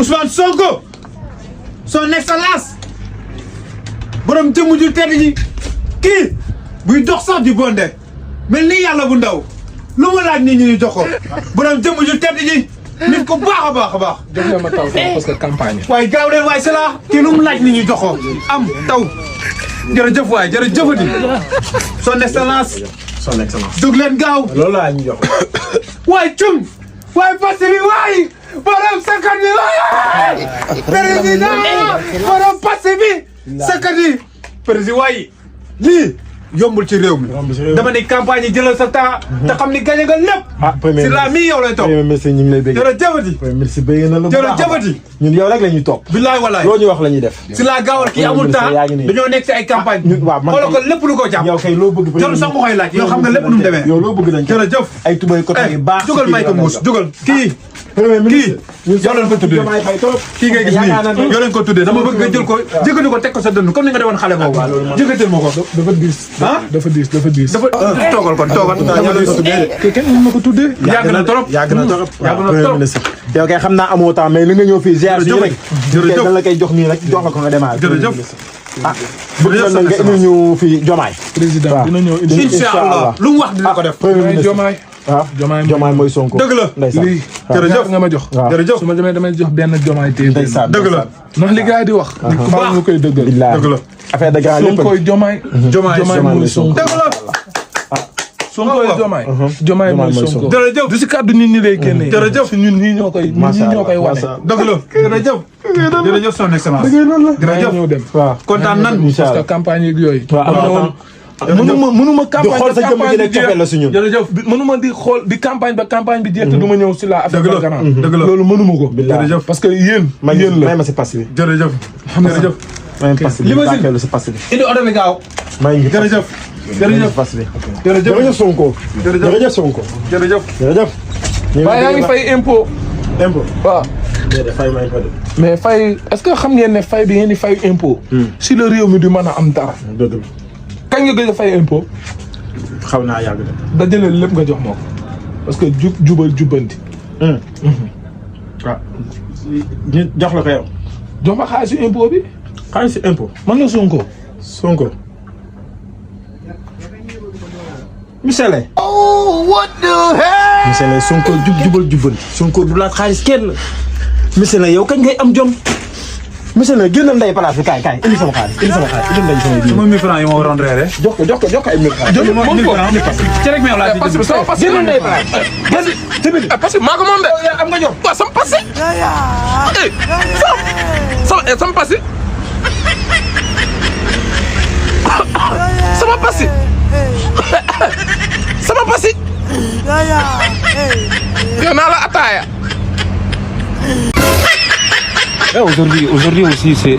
Ousmane Sonko son excellence borom jëmm ju tedd ji kii buy dox sax di bonde mel ni yàlla bu ndaw lu ma laaj nit ñi ñu jox ko borom jëmm ju tedd ji nit ko baax a baax a baax. jox leen ma taw parce que campagne. waaye gaaw leen waaye c'est là kii lu mu laaj nit ñi jox ko am taw jërëjëf waay jërëjëfati son excellence. son excellence. dugg leen gaaw. loolu laa ñu jox. waaye cum waaye parce que waay borom sakkat bi waay président borom passé bi sakkat bi président waay lii yombul ci réew mi dama ne campagne yi jëlal sa temps te xam ni gañe nga lépp. ah premier si la mi yow lay topp. premier ministre ñu ngi lay bëgg. jërëjëfati. premier ministre bëgg na la bu baax jërëjëfati. ñun yow rek la ñuy topp. bilaay walaay loo ñu wax la ñuy def. si la gaawal kii amul temps dañoo nekk si ay campagne. ñun waaw man xoolal ko lépp lu ko jàpp. yow kay loo bëgg. jarul sax nga koy laaj yow xam nga lépp nu mu demee. yow loo bëgg dañ jërëjëf. ay tubay côté yi baax. jugal may ko muus jugal kii. premier ministre yoo leen ko tuddee kii ngay gis nii yoo leen ko tuddee dama bëgg nga jël ko jëkkati ko teg ko sa dënn comme ni nga defoon xale boobu jëkkatil ma ko. dafa diis. ah dafa diis. toogal kon toogal. kenn mën na ko tuddee. yàgg na trop yàgg na trop. yàgg na premier trop. ministre yow kay xam naa amoo temps mais li nga ñëw fii ziar bi rek. jërëjëf dañ la koy jox nii rek jox la ko nga démarrer. jërëjëf. ah bëgg na nga indi ñu fii Diomaye. président dina ñëw indi. incha allah lu mu wax dina ko def. premier ministre Diomaye. waaw Diomaye mooy Sonko. dëgg la ndeysaan. lii jërëjëf nga ma jox. jërëjëf su ma demee damay jox benn Diomaye téye. ndeysaan dëgg la. ndax li gars yi di wax. ku baax ñu koy dëggal. billaay dëgg la. affaire de grand lépp Sonkoy Diomaye. Diomaye mooy Sonko. dëgg la. Sonkoy Diomaye. Diomaye mooy Sonko. jërëjëf. du si kàddu nit ñi lay génnee. jërëjëf. si ñun ñii ñoo koy wane. dëgg la. jërëjëf. jërëjëf son excellence. jërëjëf. ñëw dem. waaw kontaan nan. parce que campagne yeeg yooyu. waaw mënuma di campagne xool sa jëmm ji rek coppee la si ñun. jërëjëf. mënuma di xool di campagne ba campagne bi jeex te du ma ñëw si la affaire dëgg la Gana. dëgg la. loolu mënuma ko. jërëjëf. parce que yéen la may ma si pass bi. jërëjëf. jërëjëf. may ma pass bi Limousine. bàkkeelu si pass bi. indi oto bi gaaw. may ngi jërëjëf. jërëjëf pass bi. jërëjëf Sonko. jërëjëf Sonko. jërëjëf. jërëjëf. waaye yaa ngi fay impôt. impôt. waaw. déedéet fay ma impôt de. mais fay est-ce que xam ngeen ne fay bi ngeen di fay impôt. si la réew mi di mën a am dara. dëgg la. kañ nga gëj a fay impôt. xaw naa yàgg de. dajale lépp nga jox moo ko parce que jubal jubbanti. waaw. ñu jox la ko yow. jox ma xaalisu impôt bi. xaalis si impôt. man la Sonko. Sonko. Michelin. Oh, what the hell? Michelin Sonko jubal jubbanti. Sonko du laaj xaalis kenn. Michelin yow kañ ngay am jom. Michelin génnal ndey place bi kaay indi sama xaalis indi sama xaalis indi ndey sama biir. sama 1000 francs yi ma waroon reere. jox ko ay 1000 francs. jël moom ko ci rek meew laa ci parce que sama passé génnal ndey place. parce que maa ko moom de. am nga jox. waaw sama passé. sama passé. sama passé. sama passé. yow naa la ataaya. Aujourd'hui aussi, c'est